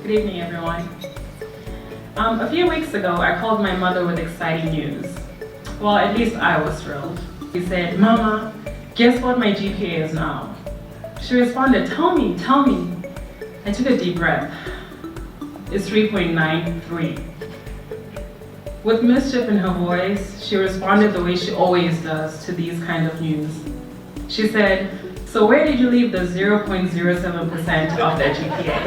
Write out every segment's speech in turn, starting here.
Good evening, everyone. A few weeks ago, I called my mother with exciting news. Well, at least I was thrilled. She said, "Mama, guess what my GPA is now?" She responded, tell me. I took a deep breath. It's 3.93. With mischief in her voice, she responded the way she always does to these kind of news. She said, "So where did you leave the 0.07% of that GPA?"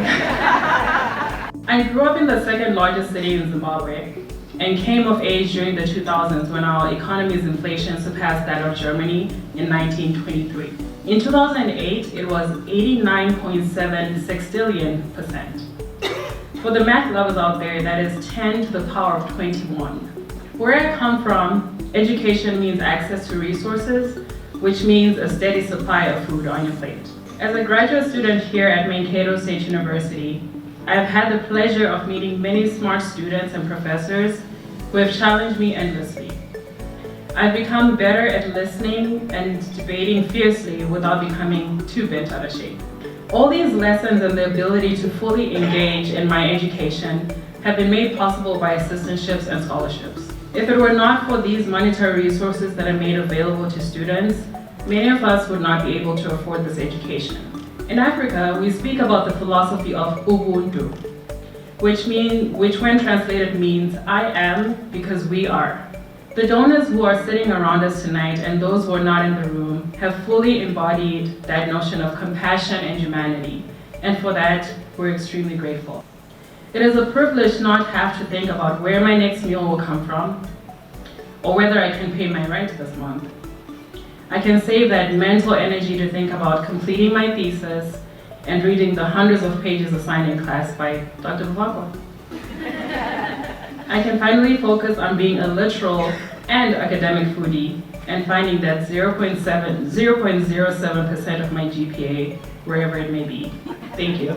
I grew up in the second largest city in Zimbabwe and came of age during the 2000s when our economy's inflation surpassed that of Germany in 1923. In 2008, it was 89.76%. For the math lovers out there, that is 10 to the power of 21. Where I come from, education means access to resources, which means a steady supply of food on your plate. As a graduate student here at Mankato State University, I have had the pleasure of meeting many smart students and professors who have challenged me endlessly. I've become better at listening and debating fiercely without becoming too bent out of shape. All these lessons and the ability to fully engage in my education have been made possible by assistantships and scholarships. If it were not for these monetary resources that are made available to students, many of us would not be able to afford this education. In Africa, we speak about the philosophy of Ubuntu, which when translated means I am because we are. The donors who are sitting around us tonight and those who are not in the room have fully embodied that notion of compassion and humanity, and for that, we're extremely grateful. It is a privilege not to have to think about where my next meal will come from, or whether I can pay my rent this month. I can save that mental energy to think about completing my thesis and reading the hundreds of pages assigned in class by Dr. Vavakwa. I can finally focus on being a literal and academic foodie and finding that 0.07% of my GPA wherever it may be. Thank you.